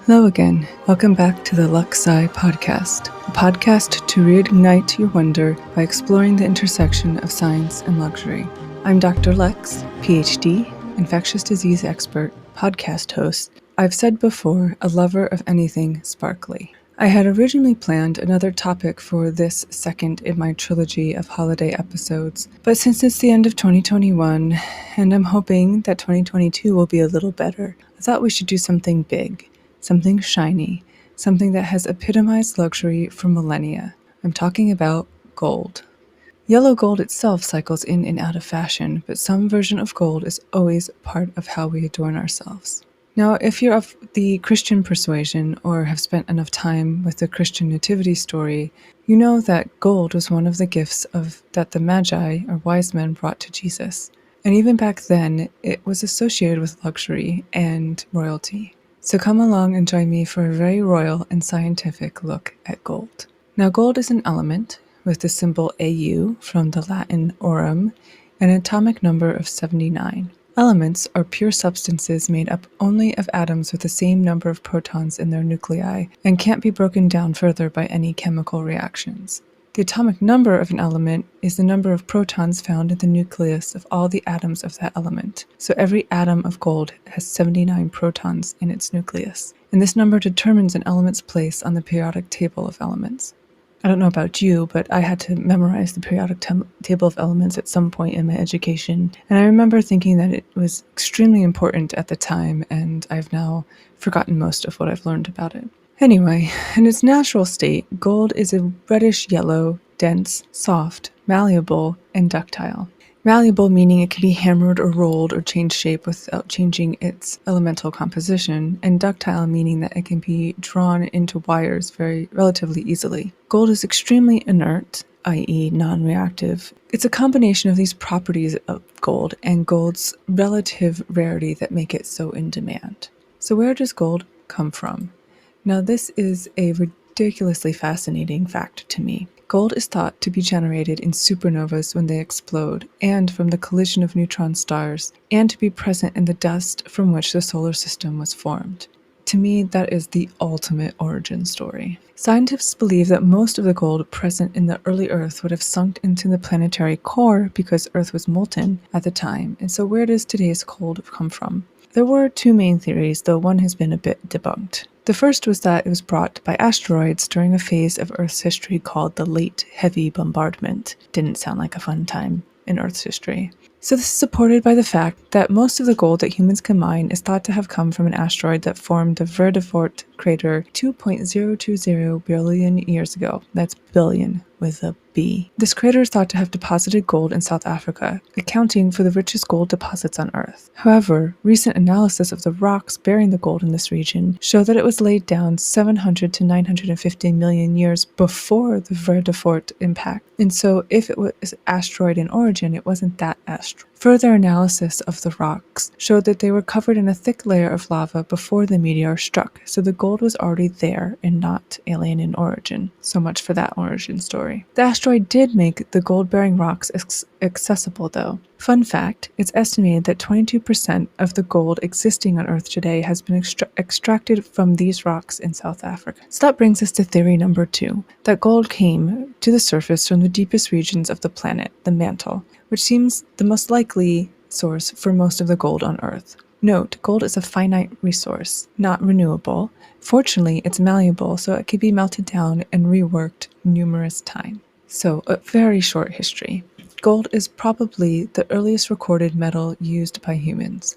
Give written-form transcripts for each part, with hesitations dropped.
Hello again. Welcome back to the LuxeSci podcast, a podcast to reignite your wonder by exploring the intersection of science and luxury. I'm Dr. Lex, PhD, infectious disease expert, podcast host. I've said before, a lover of anything sparkly. I had originally planned another topic for this second in my trilogy of holiday episodes, but since it's the end of 2021, and I'm hoping that 2022 will be a little better, I thought we should do something big. Something shiny, something that has epitomized luxury for millennia. I'm talking about gold. Yellow gold itself cycles in and out of fashion, but some version of gold is always part of how we adorn ourselves. Now, if you're of the Christian persuasion or have spent enough time with the Christian nativity story, you know that gold was one of the gifts that the Magi, or wise men, brought to Jesus. And even back then, it was associated with luxury and royalty. So come along and join me for a very royal and scientific look at gold. Now, gold is an element with the symbol Au from the Latin aurum and an atomic number of 79. Elements are pure substances made up only of atoms with the same number of protons in their nuclei and can't be broken down further by any chemical reactions. The atomic number of an element is the number of protons found in the nucleus of all the atoms of that element. So every atom of gold has 79 protons in its nucleus. And this number determines an element's place on the periodic table of elements. I don't know about you, but I had to memorize the periodic table of elements at some point in my education. And I remember thinking that it was extremely important at the time, and I've now forgotten most of what I've learned about it. Anyway, in its natural state, gold is a reddish-yellow, dense, soft, malleable, and ductile. Malleable meaning it can be hammered or rolled or change shape without changing its elemental composition, and ductile meaning that it can be drawn into wires relatively easily. Gold is extremely inert, i.e. non-reactive. It's a combination of these properties of gold and gold's relative rarity that make it so in demand. So where does gold come from? Now, this is a ridiculously fascinating fact to me. Gold is thought to be generated in supernovas when they explode, and from the collision of neutron stars, and to be present in the dust from which the solar system was formed. To me, that is the ultimate origin story. Scientists believe that most of the gold present in the early Earth would have sunk into the planetary core because Earth was molten at the time. And so where does today's gold come from? There were two main theories, though one has been a bit debunked. The first was that it was brought by asteroids during a phase of Earth's history called the Late Heavy Bombardment. Didn't sound like a fun time in Earth's history. So this is supported by the fact that most of the gold that humans can mine is thought to have come from an asteroid that formed the Verdefort crater 2.020 billion years ago. That's billion with a B. This crater is thought to have deposited gold in South Africa, accounting for the richest gold deposits on Earth. However, recent analysis of the rocks bearing the gold in this region show that it was laid down 700 to 950 million years before the Verdefort impact. And so if it was asteroid in origin, it wasn't that asteroid. Further analysis of the rocks showed that they were covered in a thick layer of lava before the meteor struck, so the gold was already there and not alien in origin. So much for that origin story. The asteroid did make the gold-bearing rocks accessible, though. Fun fact, it's estimated that 22% of the gold existing on Earth today has been extracted from these rocks in South Africa. So that brings us to theory number 2, that gold came to the surface from the deepest regions of the planet, the mantle, which seems the most likely source for most of the gold on Earth. Note, gold is a finite resource, not renewable. Fortunately, it's malleable, so it can be melted down and reworked numerous times. So, a very short history. Gold is probably the earliest recorded metal used by humans.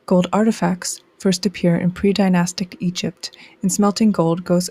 Gold artifacts first appear in pre-dynastic Egypt, and smelting gold goes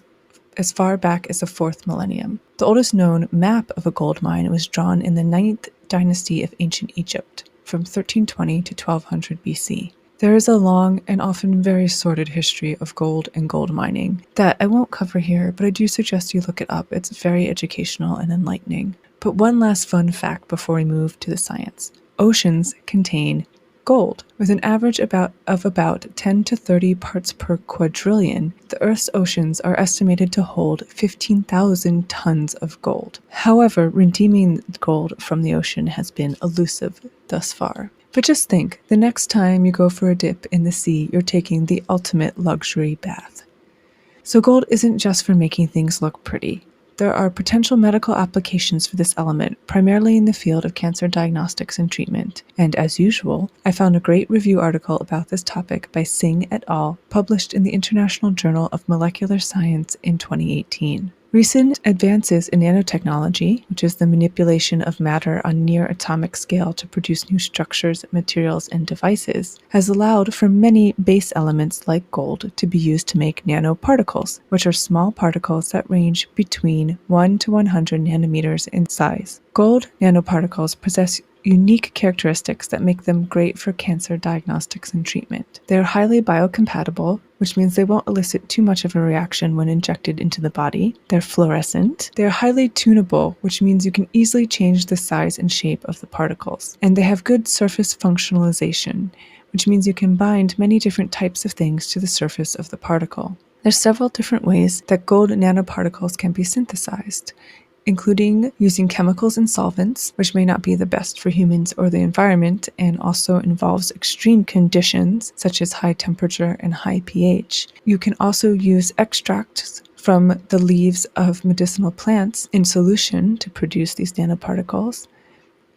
as far back as the 4th millennium. The oldest known map of a gold mine was drawn in the 9th dynasty of ancient Egypt, from 1320 to 1200 BC. There is a long and often very sordid history of gold and gold mining that I won't cover here, but I do suggest you look it up. It's very educational and enlightening. But one last fun fact before we move to the science. Oceans contain gold. With an average of about 10 to 30 parts per quadrillion, the Earth's oceans are estimated to hold 15,000 tons of gold. However, redeeming gold from the ocean has been elusive thus far. But just think, the next time you go for a dip in the sea, you're taking the ultimate luxury bath. So gold isn't just for making things look pretty. There are potential medical applications for this element, primarily in the field of cancer diagnostics and treatment. And as usual, I found a great review article about this topic by Singh et al., published in the International Journal of Molecular Science in 2018. Recent advances in nanotechnology, which is the manipulation of matter on near atomic scale to produce new structures, materials, and devices, has allowed for many base elements like gold to be used to make nanoparticles, which are small particles that range between 1 to 100 nanometers in size. Gold nanoparticles possess unique characteristics that make them great for cancer diagnostics and treatment. They are highly biocompatible, which means they won't elicit too much of a reaction when injected into the body. They're fluorescent. They are highly tunable, which means you can easily change the size and shape of the particles. And they have good surface functionalization, which means you can bind many different types of things to the surface of the particle. There's several different ways that gold nanoparticles can be synthesized, including using chemicals and solvents, which may not be the best for humans or the environment, and also involves extreme conditions such as high temperature and high pH. You can also use extracts from the leaves of medicinal plants in solution to produce these nanoparticles.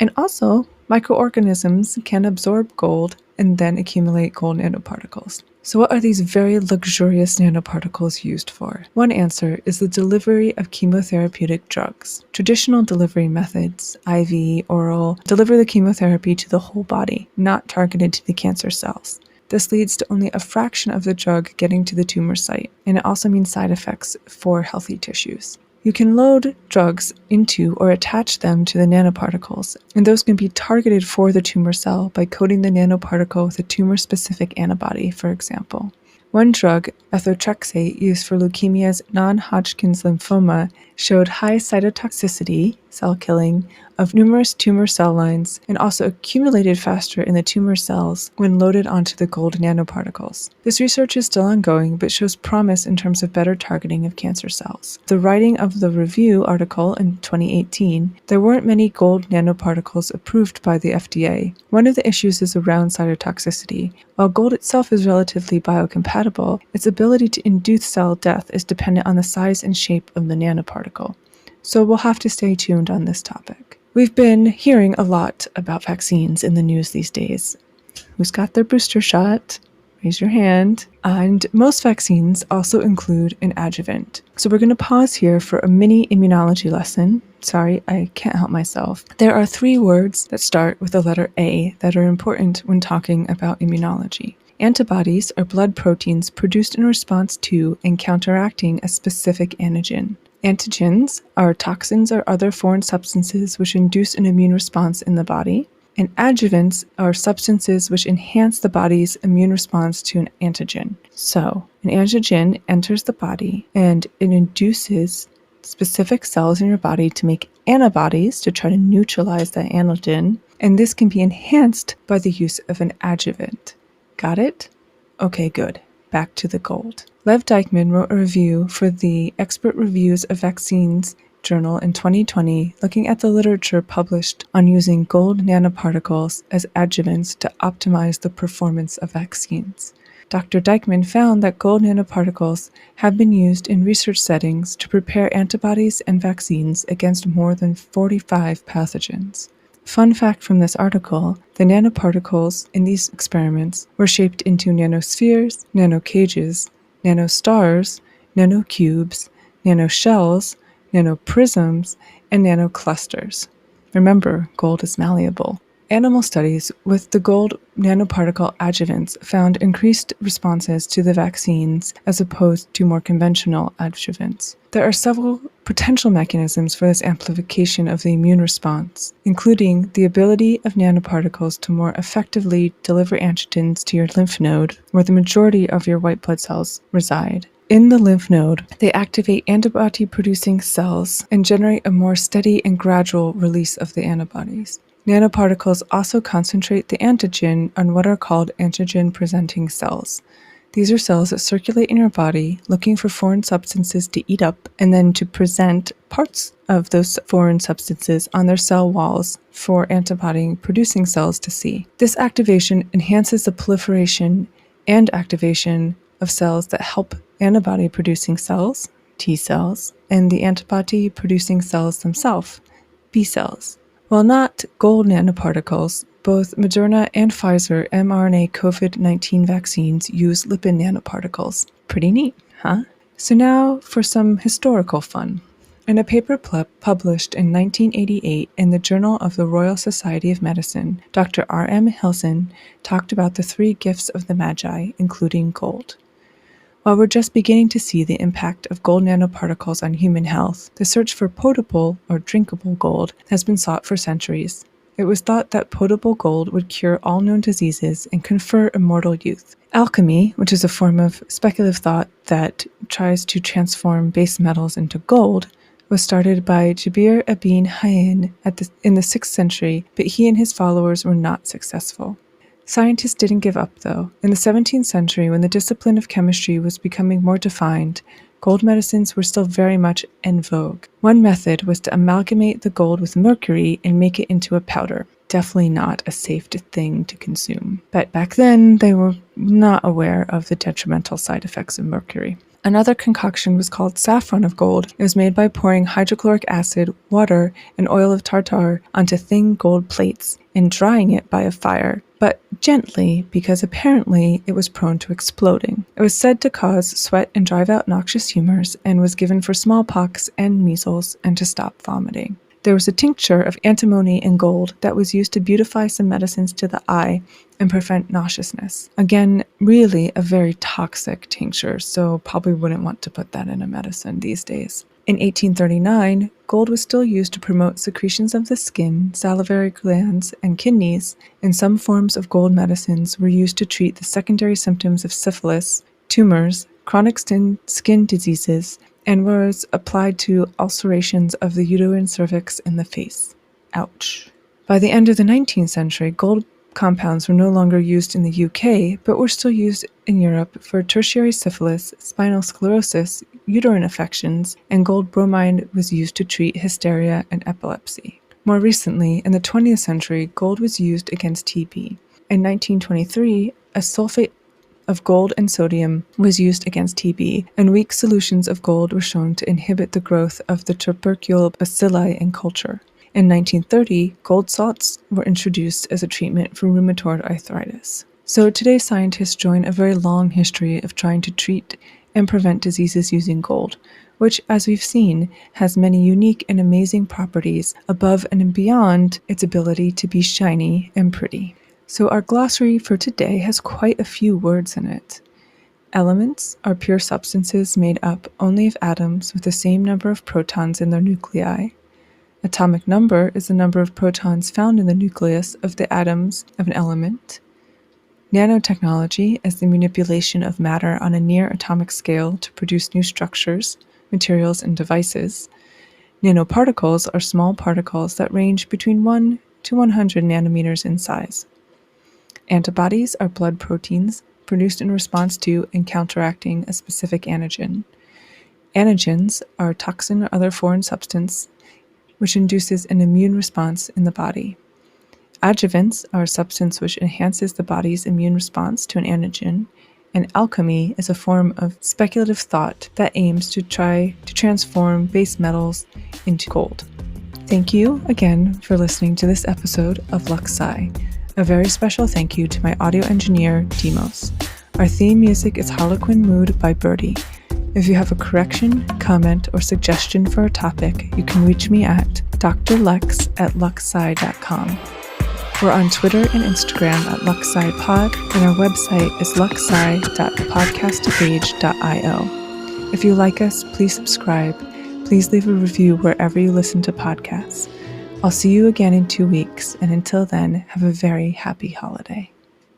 And also, microorganisms can absorb gold and then accumulate gold nanoparticles. So what are these very luxurious nanoparticles used for? One answer is the delivery of chemotherapeutic drugs. Traditional delivery methods, IV, oral, deliver the chemotherapy to the whole body, not targeted to the cancer cells. This leads to only a fraction of the drug getting to the tumor site, and it also means side effects for healthy tissues. You can load drugs into or attach them to the nanoparticles, and those can be targeted for the tumor cell by coating the nanoparticle with a tumor-specific antibody, for example. One drug, methotrexate, used for leukemia's non-Hodgkin's lymphoma, showed high cytotoxicity, cell killing, of numerous tumor cell lines, and also accumulated faster in the tumor cells when loaded onto the gold nanoparticles. This research is still ongoing, but shows promise in terms of better targeting of cancer cells. The writing of the review article in 2018, there weren't many gold nanoparticles approved by the FDA. One of the issues is around cytotoxicity. While gold itself is relatively biocompatible, its ability to induce cell death is dependent on the size and shape of the nanoparticle. So we'll have to stay tuned on this topic. We've been hearing a lot about vaccines in the news these days. Who's got their booster shot? Raise your hand. And most vaccines also include an adjuvant. So we're going to pause here for a mini immunology lesson. Sorry, I can't help myself. There are 3 words that start with the letter A that are important when talking about immunology. Antibodies are blood proteins produced in response to and counteracting a specific antigen. Antigens are toxins or other foreign substances which induce an immune response in the body. And adjuvants are substances which enhance the body's immune response to an antigen. So, an antigen enters the body and it induces specific cells in your body to make antibodies to try to neutralize that antigen. And this can be enhanced by the use of an adjuvant. Got it? Okay, good. Back to the gold. Lev Dykman wrote a review for the Expert Reviews of Vaccines journal in 2020, looking at the literature published on using gold nanoparticles as adjuvants to optimize the performance of vaccines. Dr. Dykman found that gold nanoparticles have been used in research settings to prepare antibodies and vaccines against more than 45 pathogens. Fun fact from this article, the nanoparticles in these experiments were shaped into nanospheres, nanocages, nanostars, nanocubes, nanoshells, nanoprisms, and nanoclusters. Remember, gold is malleable. Animal studies with the gold nanoparticle adjuvants found increased responses to the vaccines as opposed to more conventional adjuvants. There are several potential mechanisms for this amplification of the immune response, including the ability of nanoparticles to more effectively deliver antigens to your lymph node, where the majority of your white blood cells reside. In the lymph node, they activate antibody-producing cells and generate a more steady and gradual release of the antibodies. Nanoparticles also concentrate the antigen on what are called antigen-presenting cells. These are cells that circulate in your body looking for foreign substances to eat up and then to present parts of those foreign substances on their cell walls for antibody-producing cells to see. This activation enhances the proliferation and activation of cells that help antibody-producing cells, T cells, and the antibody-producing cells themselves, B cells. While not gold nanoparticles, both Moderna and Pfizer mRNA COVID-19 vaccines use lipid nanoparticles. Pretty neat, huh? So now for some historical fun. In a paper published in 1988 in the Journal of the Royal Society of Medicine, Dr. R.M. Hilson talked about the 3 gifts of the Magi, including gold. While we're just beginning to see the impact of gold nanoparticles on human health, the search for potable or drinkable gold has been sought for centuries. It was thought that potable gold would cure all known diseases and confer immortal youth. Alchemy, which is a form of speculative thought that tries to transform base metals into gold, was started by Jabir ibn Hayyan in the 6th century, but he and his followers were not successful. Scientists didn't give up, though. In the 17th century, when the discipline of chemistry was becoming more defined, gold medicines were still very much en vogue. One method was to amalgamate the gold with mercury and make it into a powder. Definitely not a safe thing to consume. But back then, they were not aware of the detrimental side effects of mercury. Another concoction was called saffron of gold. It was made by pouring hydrochloric acid, water, and oil of tartar onto thin gold plates and drying it by a fire, but gently because apparently it was prone to exploding. It was said to cause sweat and drive out noxious humors and was given for smallpox and measles and to stop vomiting. There was a tincture of antimony and gold that was used to beautify some medicines to the eye and prevent nauseousness. Again, really a very toxic tincture, so probably wouldn't want to put that in a medicine these days. In 1839, gold was still used to promote secretions of the skin, salivary glands, and kidneys, and some forms of gold medicines were used to treat the secondary symptoms of syphilis, tumors, chronic skin diseases, and was applied to ulcerations of the uterine cervix and the face. Ouch. By the end of the 19th century, gold compounds were no longer used in the UK, but were still used in Europe for tertiary syphilis, spinal sclerosis, uterine infections, and gold bromide was used to treat hysteria and epilepsy. More recently, in the 20th century, gold was used against TB. In 1923, a sulfate of gold and sodium was used against TB, and weak solutions of gold were shown to inhibit the growth of the tubercle bacilli in culture. In 1930, gold salts were introduced as a treatment for rheumatoid arthritis. So today scientists join a very long history of trying to treat and prevent diseases using gold, which, as we've seen, has many unique and amazing properties above and beyond its ability to be shiny and pretty. So our glossary for today has quite a few words in it. Elements are pure substances made up only of atoms with the same number of protons in their nuclei. Atomic number is the number of protons found in the nucleus of the atoms of an element. Nanotechnology is the manipulation of matter on a near atomic scale to produce new structures, materials, and devices. Nanoparticles are small particles that range between 1 to 100 nanometers in size. Antibodies are blood proteins produced in response to and counteracting a specific antigen. Antigens are a toxin or other foreign substance which induces an immune response in the body. Adjuvants are a substance which enhances the body's immune response to an antigen, and alchemy is a form of speculative thought that aims to try to transform base metals into gold. Thank you again for listening to this episode of LuxeSci. A very special thank you to my audio engineer, Demos. Our theme music is Harlequin Mood by Birdie. If you have a correction, comment, or suggestion for a topic, you can reach me at drlex@luxesci.com. We're on Twitter and Instagram at LuxeSciPod, and our website is luxesci.podcastpage.io. If you like us, please subscribe. Please leave a review wherever you listen to podcasts. I'll see you again in 2 weeks, and until then, have a very happy holiday.